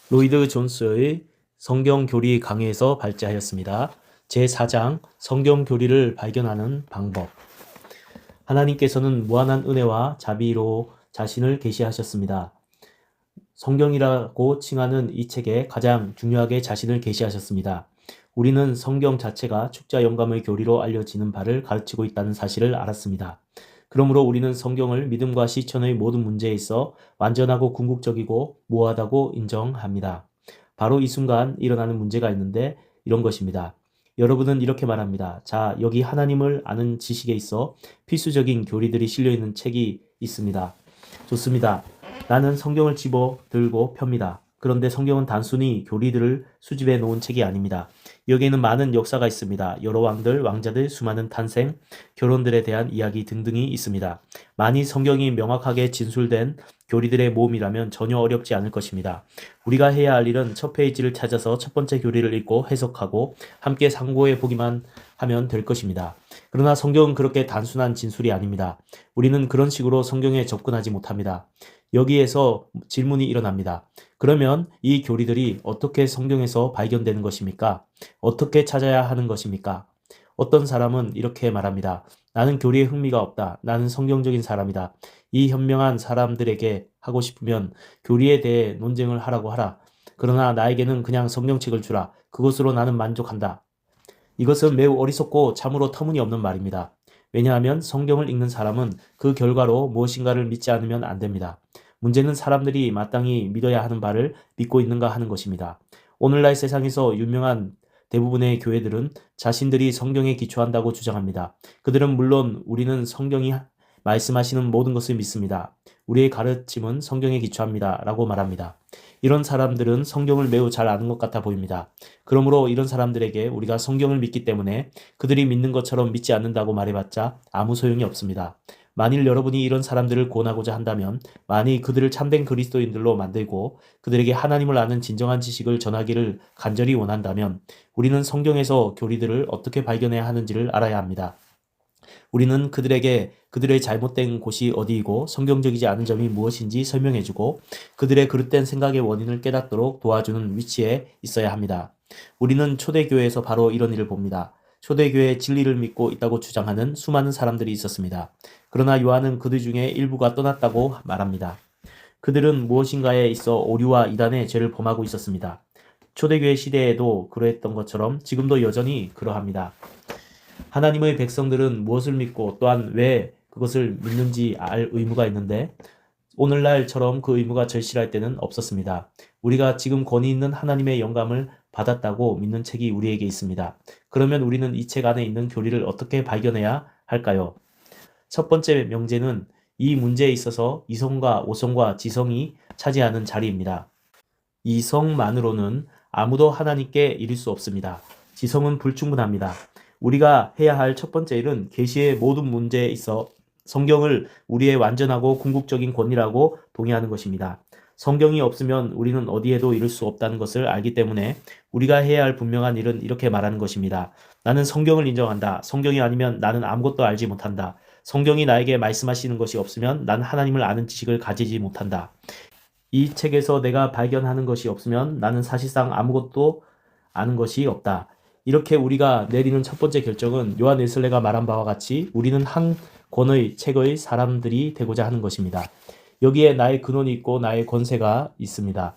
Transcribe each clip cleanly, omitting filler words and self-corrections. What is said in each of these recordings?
로이드 존스의 성경 교리 강해에서 발제하였습니다. 제4장 성경 교리를 발견하는 방법. 하나님께서는 무한한 은혜와 자비로 자신을 계시하셨습니다. 성경이라고 칭하는 이 책에 가장 중요하게 자신을 계시하셨습니다. 우리는 성경 자체가 축자 영감의 교리로 알려지는 바를 가르치고 있다는 사실을 알았습니다. 그러므로 우리는 성경을 믿음과 실천의 모든 문제에 있어 완전하고 궁극적이고 무하다고 인정합니다. 바로 이 순간 일어나는 문제가 있는데 이런 것입니다. 여러분은 이렇게 말합니다. 자, 여기 하나님을 아는 지식에 있어 필수적인 교리들이 실려있는 책이 있습니다. 좋습니다. 나는 성경을 집어 들고 펴니다. 그런데 성경은 단순히 교리들을 수집해 놓은 책이 아닙니다. 여기에는 많은 역사가 있습니다. 여러 왕들, 왕자들, 수많은 탄생, 결혼들에 대한 이야기 등등이 있습니다. 만일 성경이 명확하게 진술된 교리들의 모음이라면 전혀 어렵지 않을 것입니다. 우리가 해야 할 일은 첫 페이지를 찾아서 첫 번째 교리를 읽고 해석하고 함께 상고해 보기만 하면 될 것입니다. 그러나 성경은 그렇게 단순한 진술이 아닙니다. 우리는 그런 식으로 성경에 접근하지 못합니다. 여기에서 질문이 일어납니다. 그러면 이 교리들이 어떻게 성경에서 발견되는 것입니까? 어떻게 찾아야 하는 것입니까? 어떤 사람은 이렇게 말합니다. 나는 교리에 흥미가 없다. 나는 성경적인 사람이다. 이 현명한 사람들에게 하고 싶으면 교리에 대해 논쟁을 하라고 하라. 그러나 나에게는 그냥 성경책을 주라. 그것으로 나는 만족한다. 이것은 매우 어리석고 참으로 터무니없는 말입니다. 왜냐하면 성경을 읽는 사람은 그 결과로 무엇인가를 믿지 않으면 안 됩니다. 문제는 사람들이 마땅히 믿어야 하는 바를 믿고 있는가 하는 것입니다. 오늘날 세상에서 유명한 대부분의 교회들은 자신들이 성경에 기초한다고 주장합니다. 그들은 물론 우리는 성경이 말씀하시는 모든 것을 믿습니다. 우리의 가르침은 성경에 기초합니다. 라고 말합니다. 이런 사람들은 성경을 매우 잘 아는 것 같아 보입니다. 그러므로 이런 사람들에게 우리가 성경을 믿기 때문에 그들이 믿는 것처럼 믿지 않는다고 말해봤자 아무 소용이 없습니다. 만일 여러분이 이런 사람들을 권하고자 한다면, 만일 그들을 참된 그리스도인들로 만들고 그들에게 하나님을 아는 진정한 지식을 전하기를 간절히 원한다면 우리는 성경에서 교리들을 어떻게 발견해야 하는지를 알아야 합니다. 우리는 그들에게 그들의 잘못된 곳이 어디이고 성경적이지 않은 점이 무엇인지 설명해주고 그들의 그릇된 생각의 원인을 깨닫도록 도와주는 위치에 있어야 합니다. 우리는 초대교회에서 바로 이런 일을 봅니다. 초대교회의 진리를 믿고 있다고 주장하는 수많은 사람들이 있었습니다. 그러나 요한은 그들 중에 일부가 떠났다고 말합니다. 그들은 무엇인가에 있어 오류와 이단의 죄를 범하고 있었습니다. 초대교회 시대에도 그러했던 것처럼 지금도 여전히 그러합니다. 하나님의 백성들은 무엇을 믿고 또한 왜 그것을 믿는지 알 의무가 있는데 오늘날처럼 그 의무가 절실할 때는 없었습니다. 우리가 지금 권위 있는 하나님의 영감을 받았다고 믿는 책이 우리에게 있습니다. 그러면 우리는 이 책 안에 있는 교리를 어떻게 발견해야 할까요? 첫 번째 명제는 이 문제에 있어서 이성과 오성과 지성이 차지하는 자리입니다. 이성만으로는 아무도 하나님께 이를 수 없습니다. 지성은 불충분합니다. 우리가 해야 할 첫 번째 일은 계시의 모든 문제에 있어 성경을 우리의 완전하고 궁극적인 권위라고 동의하는 것입니다. 성경이 없으면 우리는 어디에도 이룰 수 없다는 것을 알기 때문에 우리가 해야 할 분명한 일은 이렇게 말하는 것입니다. 나는 성경을 인정한다. 성경이 아니면 나는 아무것도 알지 못한다. 성경이 나에게 말씀하시는 것이 없으면 난 하나님을 아는 지식을 가지지 못한다. 이 책에서 내가 발견하는 것이 없으면 나는 사실상 아무것도 아는 것이 없다. 이렇게 우리가 내리는 첫 번째 결정은 요한 웨슬레가 말한 바와 같이 우리는 한 권의 책의 사람들이 되고자 하는 것입니다. 여기에 나의 근원이 있고 나의 권세가 있습니다.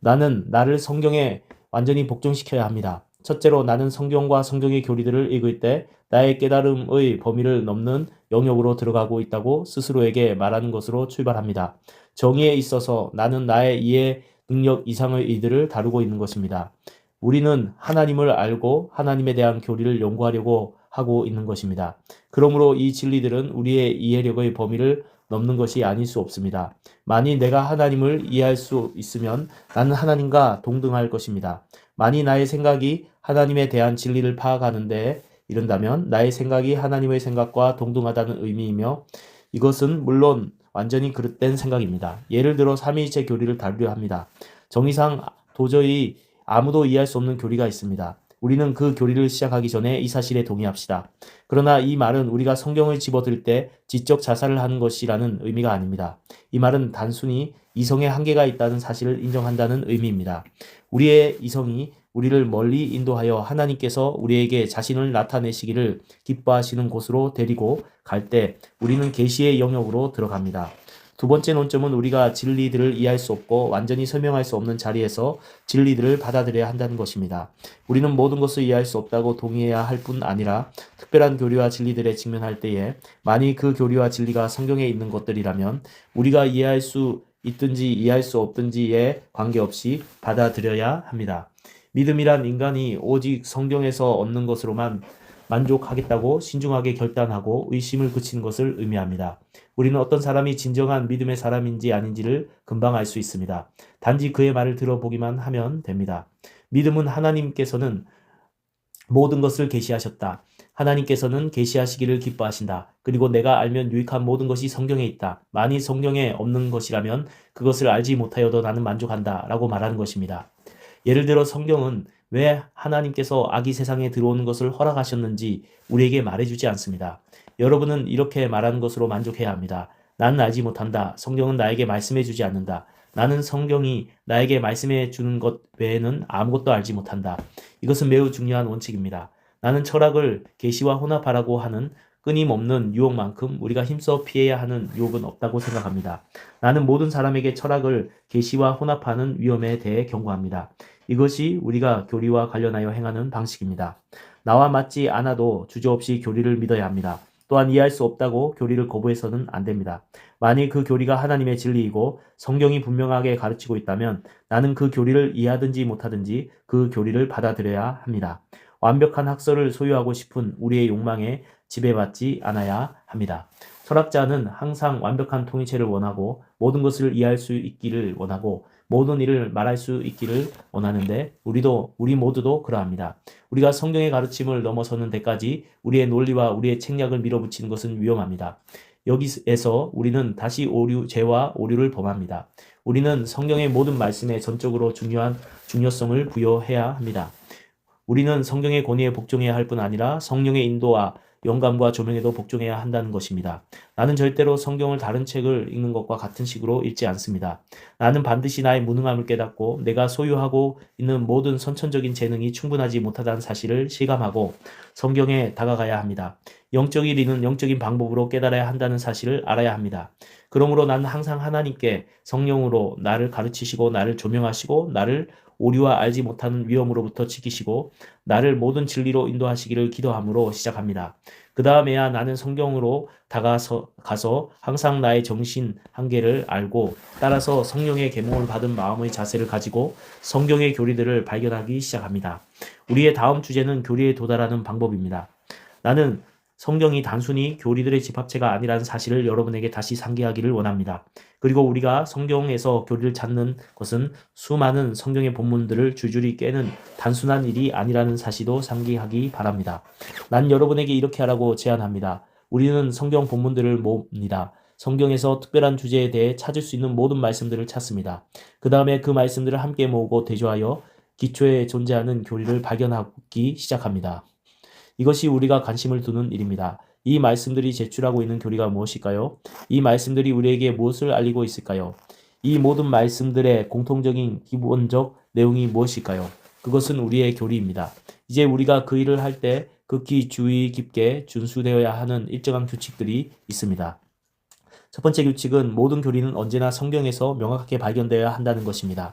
나는 나를 성경에 완전히 복종시켜야 합니다. 첫째로 나는 성경과 성경의 교리들을 읽을 때 나의 깨달음의 범위를 넘는 영역으로 들어가고 있다고 스스로에게 말하는 것으로 출발합니다. 정의에 있어서 나는 나의 이해 능력 이상의 일들을 다루고 있는 것입니다. 우리는 하나님을 알고 하나님에 대한 교리를 연구하려고 하고 있는 것입니다. 그러므로 이 진리들은 우리의 이해력의 범위를 넘는 것이 아닐 수 없습니다. 만일 내가 하나님을 이해할 수 있으면 나는 하나님과 동등할 것입니다. 만일 나의 생각이 하나님에 대한 진리를 파악하는 데 이른다면 나의 생각이 하나님의 생각과 동등하다는 의미이며 이것은 물론 완전히 그릇된 생각입니다. 예를 들어 삼위일체 교리를 다루려 합니다. 정의상 도저히 아무도 이해할 수 없는 교리가 있습니다. 우리는 그 교리를 시작하기 전에 이 사실에 동의합시다. 그러나 이 말은 우리가 성경을 집어들 때 지적 자살을 하는 것이라는 의미가 아닙니다. 이 말은 단순히 이성의 한계가 있다는 사실을 인정한다는 의미입니다. 우리의 이성이 우리를 멀리 인도하여 하나님께서 우리에게 자신을 나타내시기를 기뻐하시는 곳으로 데리고 갈 때 우리는 계시의 영역으로 들어갑니다. 두 번째 논점은 우리가 진리들을 이해할 수 없고 완전히 설명할 수 없는 자리에서 진리들을 받아들여야 한다는 것입니다. 우리는 모든 것을 이해할 수 없다고 동의해야 할 뿐 아니라 특별한 교리와 진리들에 직면할 때에 만일 그 교리와 진리가 성경에 있는 것들이라면 우리가 이해할 수 있든지 이해할 수 없든지에 관계없이 받아들여야 합니다. 믿음이란 인간이 오직 성경에서 얻는 것으로만 만족하겠다고 신중하게 결단하고 의심을 그치는 것을 의미합니다. 우리는 어떤 사람이 진정한 믿음의 사람인지 아닌지를 금방 알 수 있습니다. 단지 그의 말을 들어보기만 하면 됩니다. 믿음은 하나님께서는 모든 것을 계시하셨다. 하나님께서는 계시하시기를 기뻐하신다. 그리고 내가 알면 유익한 모든 것이 성경에 있다. 만일 성경에 없는 것이라면 그것을 알지 못하여도 나는 만족한다. 라고 말하는 것입니다. 예를 들어 성경은 왜 하나님께서 악이 세상에 들어오는 것을 허락하셨는지 우리에게 말해주지 않습니다. 여러분은 이렇게 말하는 것으로 만족해야 합니다. 나는 알지 못한다. 성경은 나에게 말씀해주지 않는다. 나는 성경이 나에게 말씀해주는 것 외에는 아무것도 알지 못한다. 이것은 매우 중요한 원칙입니다. 나는 철학을 계시와 혼합하라고 하는 끊임없는 유혹만큼 우리가 힘써 피해야 하는 유혹은 없다고 생각합니다. 나는 모든 사람에게 철학을 계시와 혼합하는 위험에 대해 경고합니다. 이것이 우리가 교리와 관련하여 행하는 방식입니다. 나와 맞지 않아도 주저없이 교리를 믿어야 합니다. 또한 이해할 수 없다고 교리를 거부해서는 안 됩니다. 만일 그 교리가 하나님의 진리이고 성경이 분명하게 가르치고 있다면 나는 그 교리를 이해하든지 못하든지 그 교리를 받아들여야 합니다. 완벽한 학설을 소유하고 싶은 우리의 욕망에 지배받지 않아야 합니다. 철학자는 항상 완벽한 통일체를 원하고 모든 것을 이해할 수 있기를 원하고 모든 일을 말할 수 있기를 원하는데 우리 모두도 그러합니다. 우리가 성경의 가르침을 넘어서는 데까지 우리의 논리와 우리의 책략을 밀어붙이는 것은 위험합니다. 여기에서 우리는 다시 죄와 오류를 범합니다. 우리는 성경의 모든 말씀에 전적으로 중요성을 부여해야 합니다. 우리는 성경의 권위에 복종해야 할 뿐 아니라 성령의 인도와 영감과 조명에도 복종해야 한다는 것입니다. 나는 절대로 성경을 다른 책을 읽는 것과 같은 식으로 읽지 않습니다. 나는 반드시 나의 무능함을 깨닫고 내가 소유하고 있는 모든 선천적인 재능이 충분하지 못하다는 사실을 실감하고 성경에 다가가야 합니다. 영적인 이는 영적인 방법으로 깨달아야 한다는 사실을 알아야 합니다. 그러므로 나는 항상 하나님께 성령으로 나를 가르치시고 나를 조명하시고 나를 오류와 알지 못하는 위험으로부터 지키시고 나를 모든 진리로 인도하시기를 기도함으로 시작합니다. 그 다음에야 나는 성경으로 가서 항상 나의 정신 한계를 알고 따라서 성령의 계몽을 받은 마음의 자세를 가지고 성경의 교리들을 발견하기 시작합니다. 우리의 다음 주제는 교리에 도달하는 방법입니다. 나는 성경이 단순히 교리들의 집합체가 아니라는 사실을 여러분에게 다시 상기하기를 원합니다. 그리고 우리가 성경에서 교리를 찾는 것은 수많은 성경의 본문들을 줄줄이 깨는 단순한 일이 아니라는 사실도 상기하기 바랍니다. 난 여러분에게 이렇게 하라고 제안합니다. 우리는 성경 본문들을 모읍니다. 성경에서 특별한 주제에 대해 찾을 수 있는 모든 말씀들을 찾습니다. 그 다음에 그 말씀들을 함께 모으고 대조하여 기초에 존재하는 교리를 발견하기 시작합니다. 이것이 우리가 관심을 두는 일입니다. 이 말씀들이 제출하고 있는 교리가 무엇일까요? 이 말씀들이 우리에게 무엇을 알리고 있을까요? 이 모든 말씀들의 공통적인 기본적 내용이 무엇일까요? 그것은 우리의 교리입니다. 이제 우리가 그 일을 할 때 극히 주의 깊게 준수되어야 하는 일정한 규칙들이 있습니다. 첫 번째 규칙은 모든 교리는 언제나 성경에서 명확하게 발견되어야 한다는 것입니다.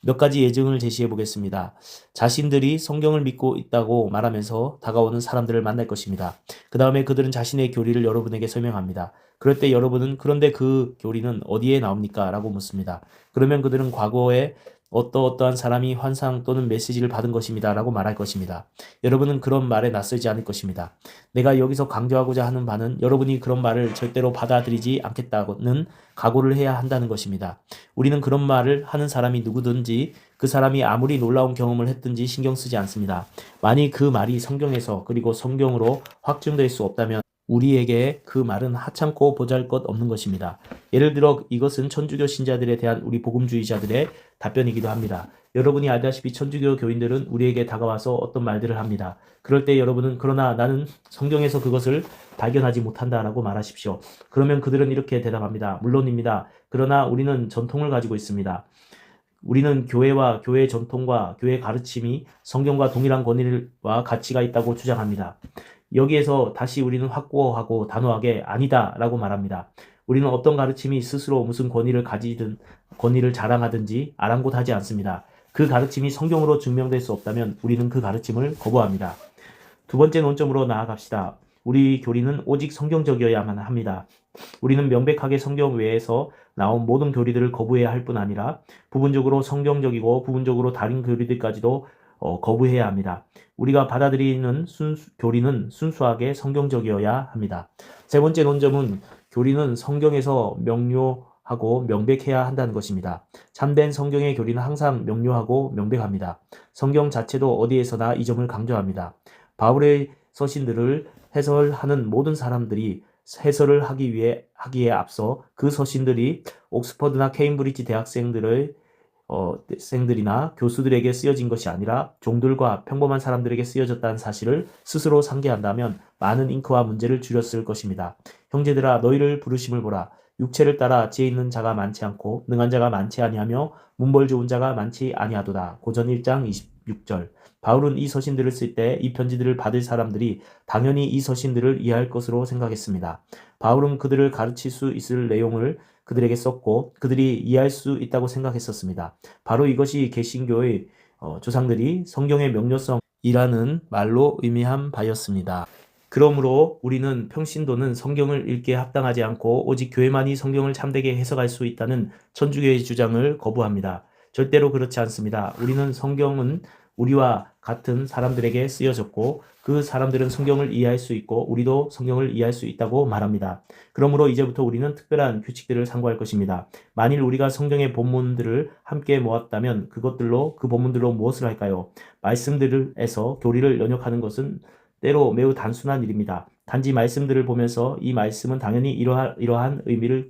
몇 가지 예증을 제시해 보겠습니다. 자신들이 성경을 믿고 있다고 말하면서 다가오는 사람들을 만날 것입니다. 그 다음에 그들은 자신의 교리를 여러분에게 설명합니다. 그럴 때 여러분은 그런데 그 교리는 어디에 나옵니까? 라고 묻습니다. 그러면 그들은 과거에 어떠한 사람이 환상 또는 메시지를 받은 것입니다. 라고 말할 것입니다. 여러분은 그런 말에 낯설지 않을 것입니다. 내가 여기서 강조하고자 하는 바는 여러분이 그런 말을 절대로 받아들이지 않겠다는 각오를 해야 한다는 것입니다. 우리는 그런 말을 하는 사람이 누구든지 그 사람이 아무리 놀라운 경험을 했든지 신경 쓰지 않습니다. 만일 그 말이 성경에서 그리고 성경으로 확증될 수 없다면 우리에게 그 말은 하찮고 보잘것없는 것입니다. 예를 들어 이것은 천주교 신자들에 대한 우리 복음주의자들의 답변이기도 합니다. 여러분이 알다시피 천주교 교인들은 우리에게 다가와서 어떤 말들을 합니다. 그럴 때 여러분은 그러나 나는 성경에서 그것을 발견하지 못한다라고 말하십시오. 그러면 그들은 이렇게 대답합니다. 물론입니다. 그러나 우리는 전통을 가지고 있습니다. 우리는 교회와 교회 전통과 교회 가르침이 성경과 동일한 권위와 가치가 있다고 주장합니다. 여기에서 다시 우리는 확고하고 단호하게 아니다 라고 말합니다. 우리는 어떤 가르침이 스스로 무슨 권위를 가지든 권위를 자랑하든지 아랑곳하지 않습니다. 그 가르침이 성경으로 증명될 수 없다면 우리는 그 가르침을 거부합니다. 두 번째 논점으로 나아갑시다. 우리 교리는 오직 성경적이어야만 합니다. 우리는 명백하게 성경 외에서 나온 모든 교리들을 거부해야 할 뿐 아니라 부분적으로 성경적이고 부분적으로 다른 교리들까지도 거부해야 합니다. 우리가 받아들이는 교리는 순수하게 성경적이어야 합니다. 세 번째 논점은 교리는 성경에서 명료하고 명백해야 한다는 것입니다. 참된 성경의 교리는 항상 명료하고 명백합니다. 성경 자체도 어디에서나 이 점을 강조합니다. 바울의 서신들을 해설하는 모든 사람들이 해설을 하기에 앞서 그 서신들이 옥스퍼드나 케임브리지 대학생들이나 교수들에게 쓰여진 것이 아니라 종들과 평범한 사람들에게 쓰여졌다는 사실을 스스로 상기한다면 많은 잉크와 문제를 줄였을 것입니다. 형제들아 너희를 부르심을 보라. 육체를 따라 지혜 있는 자가 많지 않고 능한 자가 많지 아니하며 문벌 좋은 자가 많지 아니하도다. 고전 1장 26절. 바울은 이 서신들을 쓸 때 이 편지들을 받을 사람들이 당연히 이 서신들을 이해할 것으로 생각했습니다. 바울은 그들을 가르칠 수 있을 내용을 그들에게 썼고 그들이 이해할 수 있다고 생각했었습니다. 바로 이것이 개신교의 조상들이 성경의 명료성이라는 말로 의미한 바였습니다. 그러므로 우리는 평신도는 성경을 읽기에 합당하지 않고 오직 교회만이 성경을 참되게 해석할 수 있다는 천주교의 주장을 거부합니다. 절대로 그렇지 않습니다. 우리는 성경은 우리와 같은 사람들에게 쓰여졌고 그 사람들은 성경을 이해할 수 있고 우리도 성경을 이해할 수 있다고 말합니다. 그러므로 이제부터 우리는 특별한 규칙들을 상고할 것입니다. 만일 우리가 성경의 본문들을 함께 모았다면 그 본문들로 무엇을 할까요? 말씀들에서 교리를 연역하는 것은 때로 매우 단순한 일입니다. 단지 말씀들을 보면서 이 말씀은 당연히 이러한 의미를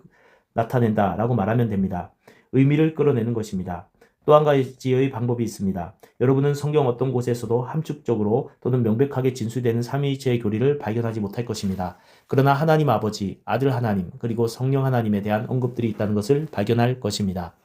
나타낸다 라고 말하면 됩니다. 의미를 끌어내는 것입니다. 또 한 가지의 방법이 있습니다. 여러분은 성경 어떤 곳에서도 함축적으로 또는 명백하게 진술되는 삼위일체의 교리를 발견하지 못할 것입니다. 그러나 하나님 아버지, 아들 하나님, 그리고 성령 하나님에 대한 언급들이 있다는 것을 발견할 것입니다.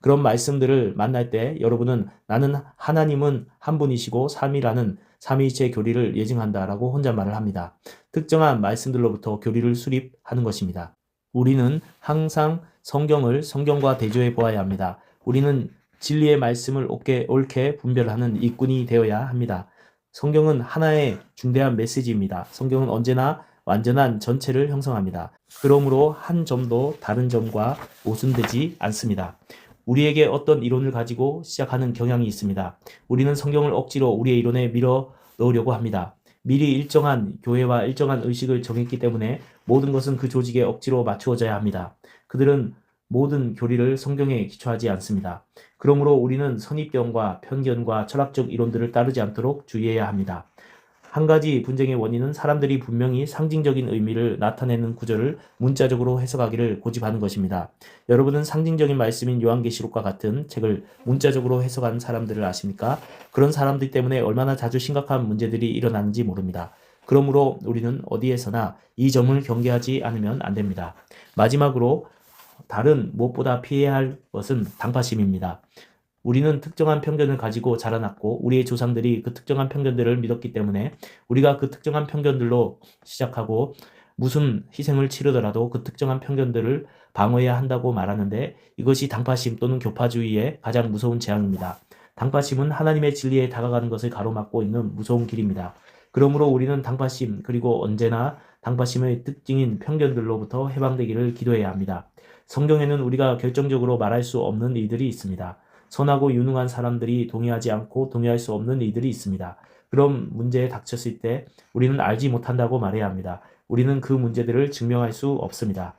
그런 말씀들을 만날 때 여러분은 나는 하나님은 한 분이시고 삼위라는 삼위일체의 교리를 예증한다라고 혼잣말을 합니다. 특정한 말씀들로부터 교리를 수립하는 것입니다. 우리는 항상 성경을 성경과 대조해 보아야 합니다. 우리는 진리의 말씀을 옳게 분별하는 일꾼이 되어야 합니다. 성경은 하나의 중대한 메시지입니다. 성경은 언제나 완전한 전체를 형성합니다. 그러므로 한 점도 다른 점과 모순되지 않습니다. 우리에게 어떤 이론을 가지고 시작하는 경향이 있습니다. 우리는 성경을 억지로 우리의 이론에 밀어 넣으려고 합니다. 미리 일정한 교회와 일정한 의식을 정했기 때문에 모든 것은 그 조직에 억지로 맞추어져야 합니다. 그들은 모든 교리를 성경에 기초하지 않습니다. 그러므로 우리는 선입견과 편견과 철학적 이론들을 따르지 않도록 주의해야 합니다. 한 가지 분쟁의 원인은 사람들이 분명히 상징적인 의미를 나타내는 구절을 문자적으로 해석하기를 고집하는 것입니다. 여러분은 상징적인 말씀인 요한계시록과 같은 책을 문자적으로 해석하는 사람들을 아십니까? 그런 사람들 때문에 얼마나 자주 심각한 문제들이 일어나는지 모릅니다. 그러므로 우리는 어디에서나 이 점을 경계하지 않으면 안 됩니다. 마지막으로 다른 무엇보다 피해야 할 것은 당파심입니다. 우리는 특정한 편견을 가지고 자라났고 우리의 조상들이 그 특정한 편견들을 믿었기 때문에 우리가 그 특정한 편견들로 시작하고 무슨 희생을 치르더라도 그 특정한 편견들을 방어해야 한다고 말하는데 이것이 당파심 또는 교파주의의 가장 무서운 재앙입니다. 당파심은 하나님의 진리에 다가가는 것을 가로막고 있는 무서운 길입니다. 그러므로 우리는 당파심 그리고 언제나 당파심의 특징인 편견들로부터 해방되기를 기도해야 합니다. 성경에는 우리가 결정적으로 말할 수 없는 일들이 있습니다. 선하고 유능한 사람들이 동의하지 않고 동의할 수 없는 일들이 있습니다. 그런 문제에 닥쳤을 때 우리는 알지 못한다고 말해야 합니다. 우리는 그 문제들을 증명할 수 없습니다.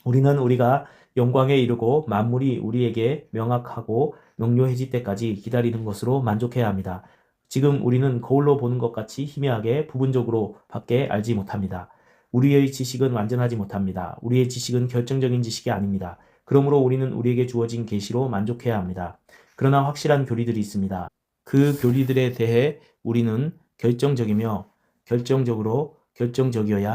우리는 우리가 영광에 이르고 만물이 우리에게 명확하고 명료해질 때까지 기다리는 것으로 만족해야 합니다. 지금 우리는 거울로 보는 것 같이 희미하게 부분적으로 밖에 알지 못합니다. 우리의 지식은 완전하지 못합니다. 우리의 지식은 결정적인 지식이 아닙니다. 그러므로 우리는 우리에게 주어진 계시로 만족해야 합니다. 그러나 확실한 교리들이 있습니다. 그 교리들에 대해 우리는 결정적이어야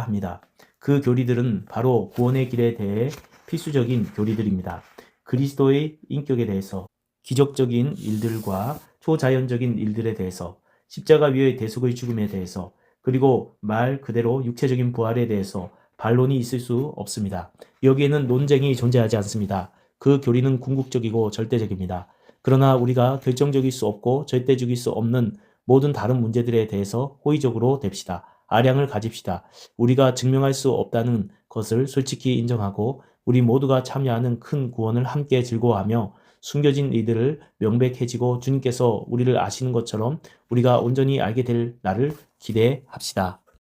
합니다. 그 교리들은 바로 구원의 길에 대해 필수적인 교리들입니다. 그리스도의 인격에 대해서, 기적적인 일들과 초자연적인 일들에 대해서, 십자가 위의 대속의 죽음에 대해서, 그리고 말 그대로 육체적인 부활에 대해서 반론이 있을 수 없습니다. 여기에는 논쟁이 존재하지 않습니다. 그 교리는 궁극적이고 절대적입니다. 그러나 우리가 결정적일 수 없고 절대적일 수 없는 모든 다른 문제들에 대해서 호의적으로 됩시다. 아량을 가집시다. 우리가 증명할 수 없다는 것을 솔직히 인정하고 우리 모두가 참여하는 큰 구원을 함께 즐거워하며 숨겨진 이들을 명백해지고 주님께서 우리를 아시는 것처럼 우리가 온전히 알게 될 날을 기대합시다.